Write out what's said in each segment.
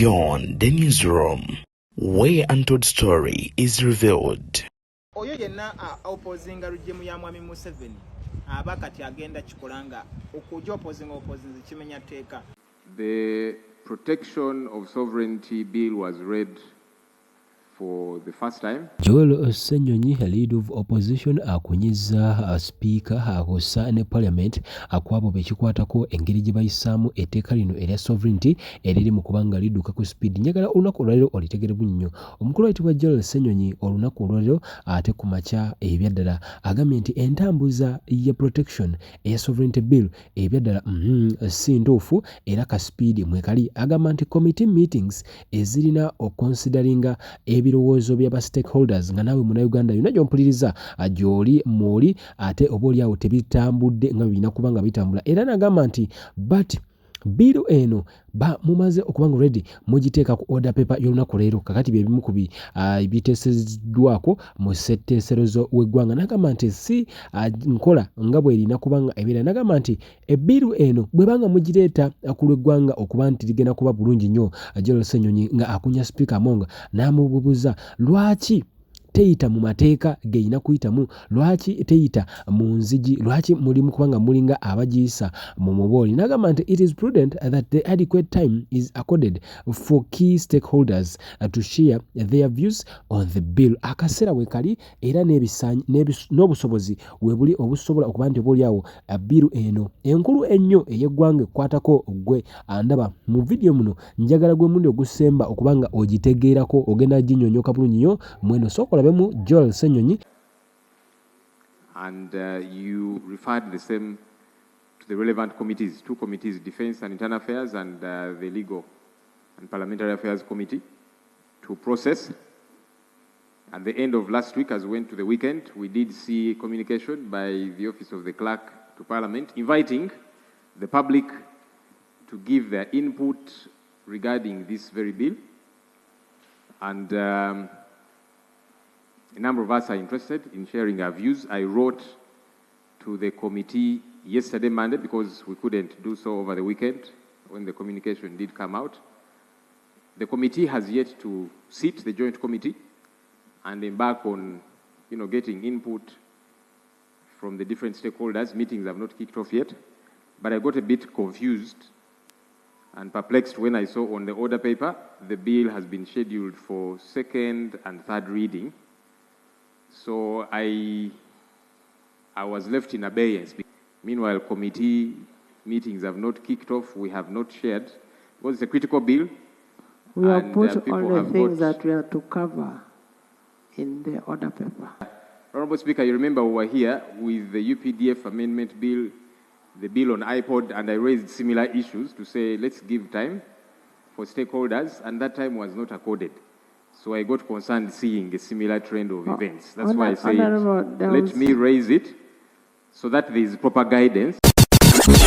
Beyond the newsroom, where untold story is revealed. Oyo yenna opposinga regime ya Mwami Museveni abakati agenda kikolanga okuja opposinga kimenya teeka. The Protection of Sovereignty Bill was read for the first time. Ssenyonyi, leader of opposition, akunyiza speaker akosa ne parliament akwabo bekikwatako engeri gye bayisaamu etteeka lino erya sovereignty eriri mu kubanga lidduka ku speed. Njagala olunaku olwaliro olitegere bunnyo. Omukulu wayitibwa Ssenyonyi olunaku olwaliro ate ku makya ebyaddala agambye nti entambuza ya protection eya sovereignty bill ebyaddala si ntuufu era ka speed mwekali. Agamba nti committee meetings ezirina okonsideringa ebirowoozo by'aba stakeholders nga naawe Munnayuganda yonna gy'ompuliriza gy'oli mwoli ate oba oli awo tebitambudde nga birina kuba nga bitambula. Era n'agamba nti but bill eno mumaze okubanga ready mugiteeka ku order paper y'olunaku leero kakati bye bimu ku biteeseddwako mu ssetteeserezo w'eggwanga. N'agamba nti si nkola nga bw'erina kubanga ebeera. N'agamba nti ebbiru eno bwe banga mugireeta ku lw'eggwanga okuba nti ligenda kuba bulungi nnyo. Ssenyonyi nga akunya speaker Monga n'amubuuza lwaki teyita mu mateeka geyina kuyitamu, lwaki teyita mu nzigi, lwaki mulimu kubanga mulinga abagiyisa mu mubooli. N'agamba nti it is prudent that the adequate time is accorded for key stakeholders to share their views on the bill. Akaseera we kali era n'obusobozi we buli obusobola okuba nti oboolyawo bill eno enkulu ennyo ey'eggwanga ekwatako gwe andaba mu video muno njagala gwe mundi ogusemba okubanga ogitegeerako ogenda ginyonyoka bulungi nnyo mweno sokola Ssenyonyi. And you referred the same to the relevant committees, two committees, Defense and Internal Affairs and the Legal and Parliamentary Affairs Committee, to process. At the end of last week, as we went to the weekend, we did see communication by the Office of the Clerk to Parliament inviting the public to give their input regarding this very bill. And a number of us are interested in sharing our views. I wrote to the committee yesterday, Monday, because we couldn't do so over the weekend when the communication did come out. The committee has yet to sit, the joint committee, and embark on, getting input from the different stakeholders. Meetings have not kicked off yet, but I got a bit confused and perplexed when I saw on the order paper the bill has been scheduled for second and third reading. So I was left in abeyance. Meanwhile, committee meetings have not kicked off. We have not shared. Because it's a critical bill. We have put all the things that we are to cover in the order paper. Honorable Speaker, you remember we were here with the UPDF amendment bill, the bill on iPod, and I raised similar issues to say, let's give time for stakeholders, and that time was not accorded. So I got concerned seeing a similar trend of events. That's why I say, let me raise it so that there is proper guidance.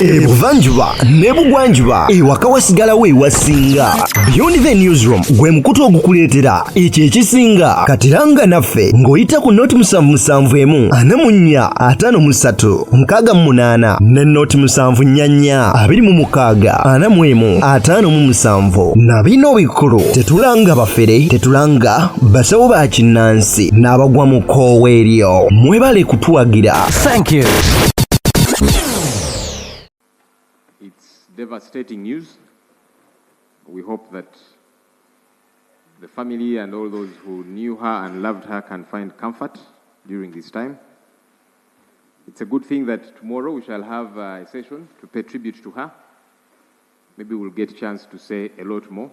Ebuvanjuba nebugwanjuba ewaka wasigala we wasinga. Beyond the newsroom gwe mukutu ogukuleetera ekyo ekisinga katiranga naffe ng'oyita ku noti 771 453 688 ne noti 744 26 45 na bino bikulu tetulanga bafere tetulanga basawo ba kinnansi n'abagwa mu koowa eryo mwebale kutuwagira. Thank you. Devastating news. We hope that the family and all those who knew her and loved her can find comfort during this time. It's a good thing that tomorrow we shall have a session to pay tribute to her. Maybe we'll get a chance to say a lot more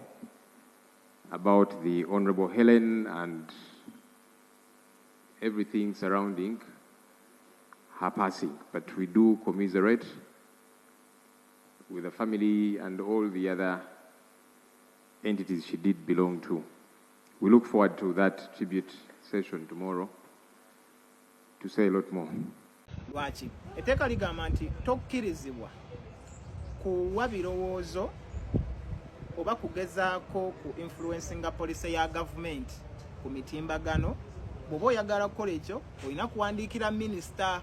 about the Honorable Helen and everything surrounding her passing. But we do commiserate with the family and all the other entities she did belong to. We look forward to that tribute session tomorrow to say a lot more. Lwaki etteeka ligamba nti tokkirizibwa kuwa birowoozo oba kugezaako ku influencinga policy ya government ku mitimbagano. Bw'oba oyagala kukola ekyo olina kuwandiikira minisita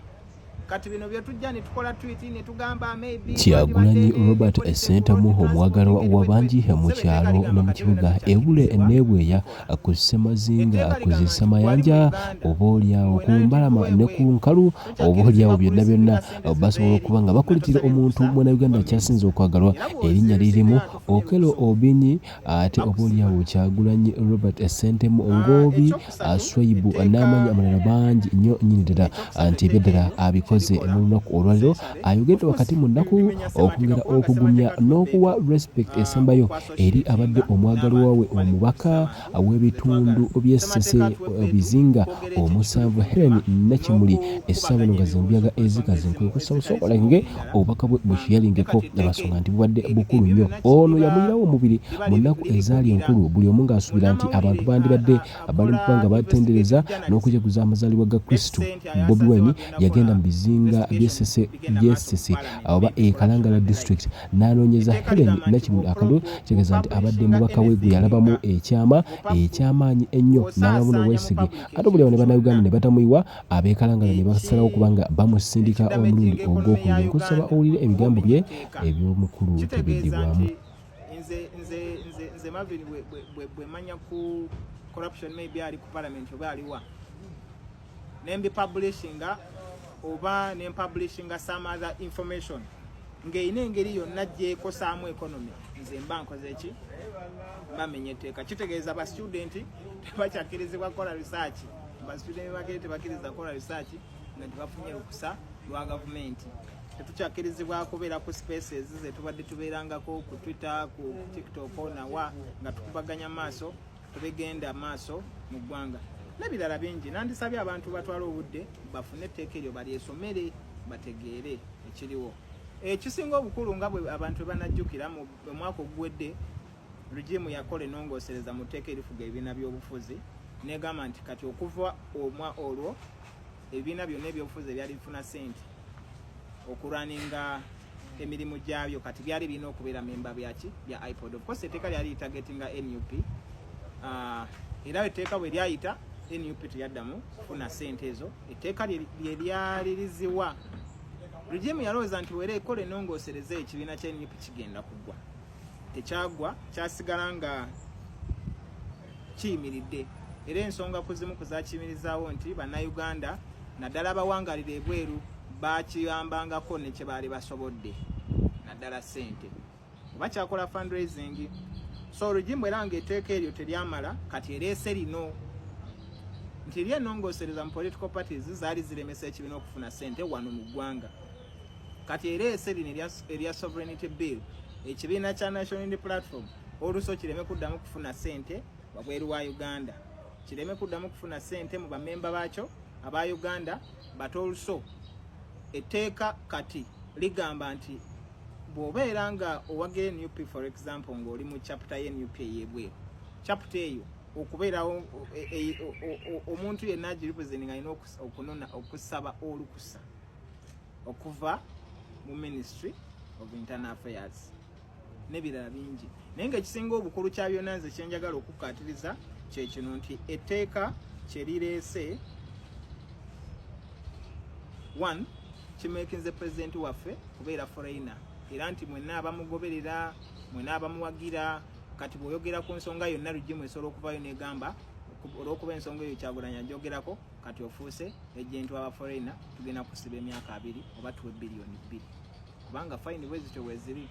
kati bino bye tujja ne tukola tweet ne tugamba maybe Kyagulanyi Robert Essentamu omwagalwa wa bangi mu kyalo ne mu kibuga ebule n'ebweya ku Ssemazinga ku Zissamayanja oboolyawo ku mbalama ne ku nkalu oboolyawo byonna byonna basobola okuba nga bakuletera omuntu Munnayuganda kyasinze okwagalwa erinnya lirimu Okelo Obinyi ate oboolyawo Kyagulanyi Robert Essentamu Ngobi Swaibu n'amanyi amalala bangi nnyo nnyini ddala nti ebyeddala abikoze mu lunaku olwaliro ayogedde wakati mu nnaku okwongera okugumya n'okuwa respect esembayo eri abadde omwagalwa we omubaka w'ebitundu by'Essese Bizinga omusanvu Helen Nakimuli essaawa nga zembyaga ezikazi nkwe kusoosokolenge obubaka bwe bukiyalingeko abasonga nti bubadde bukulu nnyo ono yamuyirawo omubiri mu nnaku ezaali enkulu buli omu ng'asuubira nti abantu bandibadde bali mu kubanga batendereza n'okujaguza amazaalibwa ga Kristo. Bobi Wine yagenda mu bizinga by'Essese oba Kalangala district n'anoonyeza Helen Nakimuli akalulu kitegeeza nti abadde mubaka we gwe yalabamu ekyamaanyi ennyo n'alabamu n'obwesige ate buli awo ne bannayuganda ne batamuyiwa ab'e Kalangala ne basalawo kubanga bamusindika omulundi ogwokubiri. Nkusaba owulire ebigambo bye eby'omukulu tebiddibwamu. Nze Marvin bwe manya ku corruption maybe ali ku parliament oba aliwa nembi publishinga oba ne publishinga some other information ng'eyina engeri yonna gyekosaamu economy nze mba nkoze ki bamenye etteeka. Kitegeeza ba student tebakyakirizibwa kukola research, ba student bakiri tebakkiriza kukola research nga tebafunye lukusa lwa gavumenti. Tetukyakirizibwa kubeera ku spaces ze tubadde tubeerangako ku Twitter, ku TikTok nawa nga tukubaganya maaso tubegenda maaso mu ggwanga n'ebirala bingi. Nandisabye abantu batwala obudde bafune etteeka eryo balyesomere bategeere ekiriwo. Ekisinga obukulu nga bwe abantu banajjukira mu mwaka oguwedde regimu yakola ennongoosereza mu tteeka erifuga ebibiina by'obufuzi negamba nti kati okuva olwo ebibiina byonna ebyobufuzi ebyali bifuna ssente okulwaninga emirimu gyabyo kati byali birina okubeera memba byaki bya IPOD. Of course etteeka lyali litagetinga NUP era etteeka bwe lyayita NUP teyaddamu kufuna ssente ezo. Etteeka lye lyaliriziwa regimu yalowooza nti wera ekola ennongoosereza ekibiina kya NUP kigenda kuggwa. Tekyagwa, kyasigala nga kiyimiridde era ensonga kuzimu kuzakiyimirizaawo nti bannayuganda naddala abawangalira ebweru bakiyambangako ne kye baali basobodde naddala ssente oba kyakola fundraising. So regimu era ng'etteeka eryo teryamala kati ereese lino nti eryennongoosereza mu political parties zaali ziremesa ekibiina okufuna ssente wano mu ggwanga. Kati ereese lino erya sovereignty bill ekibiina kya National Unity Platform oluso kireme kuddamu kufuna ssente wabweru wa Uganda, kireme kuddamu kufuna ssente mu bamemba baakyo aba Uganda bato oluso. Etteeka kati ligamba nti bw'obeera nga owagira NUP for example ng'oli mu chapter y'NUP ey'ebweru, chapter eyo okubeerawo omuntu yenna agirepresentinga alina okusaba olukusa okuva mu Ministry of Internal Affairs n'ebirala bingi. Naye ng'ekisinga obukulu kya byonna nze kyenjagala okukkaatiriza kye kino nti etteeka kye lireese one kimekinze president waffe kubeera foreigner era nti mwenna abamugoberera mwenna abamuwagira kati bw'oyogera ku nsonga yonna regimu esobola okuvayo n'egamba olw'okuba ensonga eyo Kyagulanyi agyogerako kati ofuuse ejjentu aba foreigner tugenda kusiba emyaka 2 oba tuwe billion 2 kubanga fine bwezityo bweziri.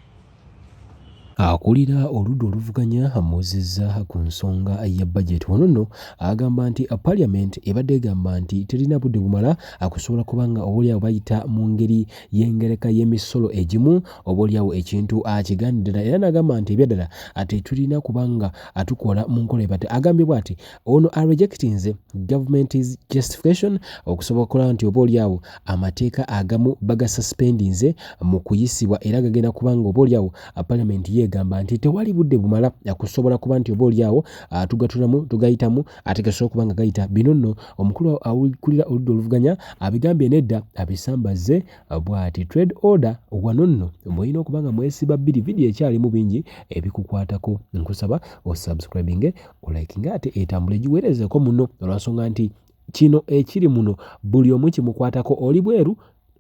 Akulira oludda oluvuganya amuzizza ku nsonga ya budget wano nno agamba nti Parliament ebadde egamba nti terina budde bumala akusobola kubanga oboolyawo bayita mu ngeri y'engereka y'emisolo egimu oboolyawo ekintu akiganirira era n'agamba nti ebyaddala ate tulina kubanga atukola mu nkola ebate. Agambye bw'ati ono arejectinze government's justification okusobola okukola nti oboolyawo amateeka agamu bagasuspendinze mu kuyisibwa era gagenda kubanga oboolyawo Parliament gamba nti tewali budde bumala akusobola kuba nti oboolyawo tugatulamu tugayitamu ate gasobola kubanga gayita bino nno omukulu awukulira oludda oluvuganya abigambye nedda abisambaze bw'ati trade order wano nno mulina okubanga mwesiba 2 vidiyo ekyalimu bingi ebikukwatako. Nkusaba osubscribinge olikinga ate etambule giweerezeko muno olwansonga nti kino ekiri muno buli omu kimukwatako oli bweru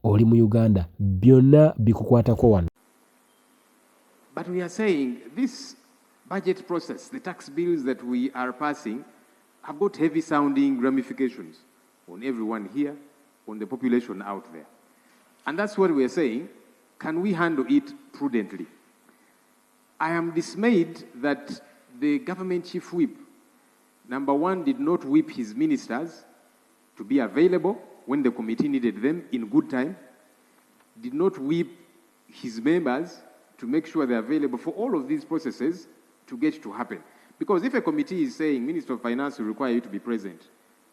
oli mu Uganda byonna bikukwatako wano. But we are saying this budget process, the tax bills that we are passing, have got heavy sounding ramifications on everyone here, on the population out there. And that's what we are saying. Can we handle it prudently? I am dismayed that the government chief whip, number one, did not whip his ministers to be available when the committee needed them in good time, did not whip his members to make sure they're available for all of these processes to get to happen. Because if a committee is saying, Minister of Finance will require you to be present,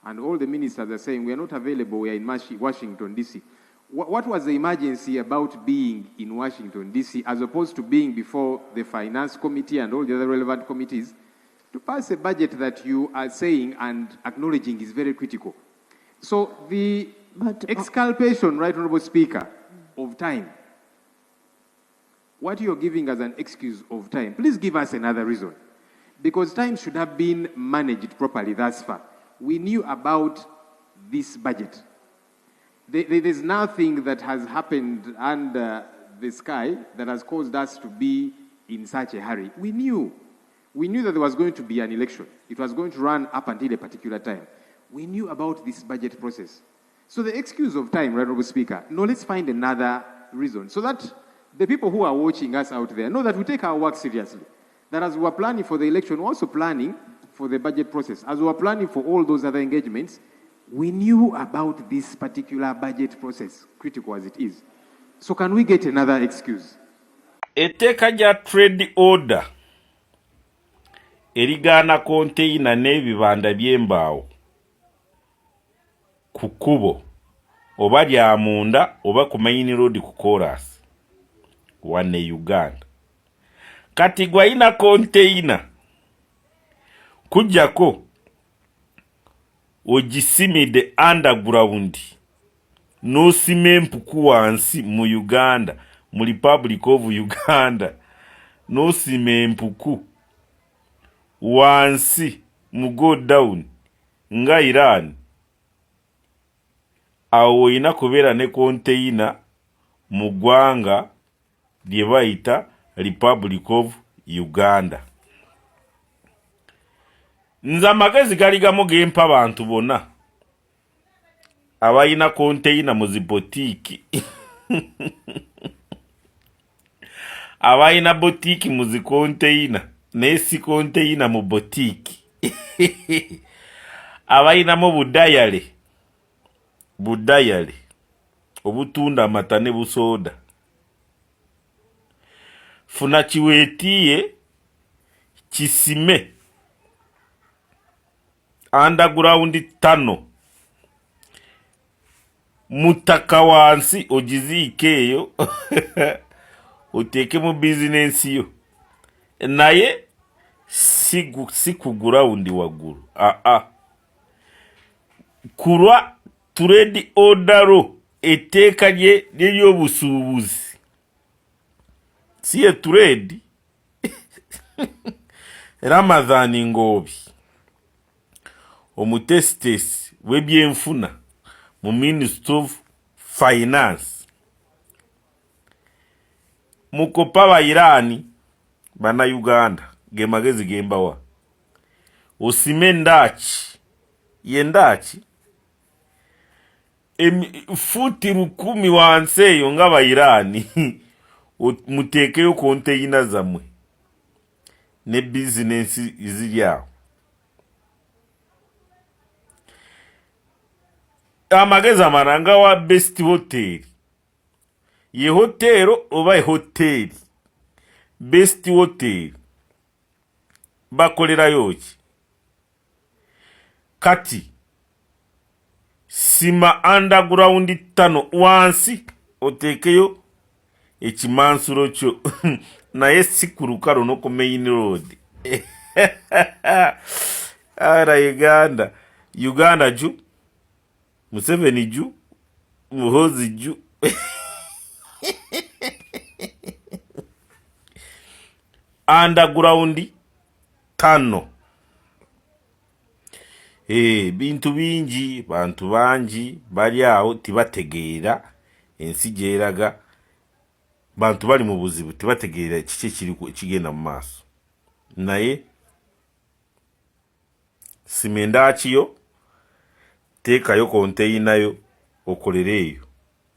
and all the ministers are saying, we are not available, we are in Washington, D.C., what was the emergency about being in Washington, D.C., as opposed to being before the Finance Committee and all the other relevant committees to pass a budget that you are saying and acknowledging is very critical? So the exculpation, Right Honourable Speaker, of time, what you're giving as an excuse of time, please give us another reason. Because time should have been managed properly thus far. We knew about this budget. There's nothing that has happened under the sky that has caused us to be in such a hurry. We knew that there was going to be an election. It was going to run up until a particular time. We knew about this budget process. So the excuse of time, Right Honourable Speaker, no, let's find another reason so that the people who are watching us out there know that we take our work seriously. That as we are planning for the election, we're also planning for the budget process. As we are planning for all those other engagements, we knew about this particular budget process, critical as it is. So can we get another excuse? Eteeka lya trade order erigaana konteyina n'ebibanda by'embaawo ku kkubo oba lya munda oba ku main road ku chorus wane Uganda. Kati gwalina konteyina kujjako ogisimide underground n'osima empuku wansi mu Uganda, mu Republic of Uganda, n'osima empuku wansi mu go down nga Iran, awo olina kubeera ne konteyina mu ggwanga lye bayita Republic of Uganda. Nze amagezi gali gamu gempa abantu bonna abalina konteyina mu zibotiiki abalina botiiki mu zikonteyina naye si konteyina mu botiiki abalinamu budayale obutunda amata ne busooda. Funa kiweetiye kisime underground 5 mutaka wansi ogiziike eyo oteeke mu bizinensi yo, naye si ku ground waggulu. Kulwa trade order etteeka ly'ebyobusuubuzi si ye trade Ramadhan Ngobi omutesitesi w'ebyenfuna mu Ministry of Finance mukopa bayirani bana Uganda ge magezi gembawa osime ndachi ye ndachi futi 10 wanseyo nga bayirani mutekeyo konteyina zamwe ne business iziryawo. Amagezi amaranga wa best hotel ye hotero oba hotel best hotel bakolera yoki kati sima underground 5 wansi otekeyo ekimansuro kyo naye sikurukaro no ku main road ara Uganda ju Museveni ju Muhozi ju underground 5 bintu bingi bantu bangi bali awo tibategeera ensi gyeraga bantu bali mu buzibu tebategeera kiki kigenda mu maaso naye simenda akiyo teekayo konteyinayo okolereeyo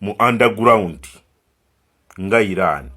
mu underground nga Iran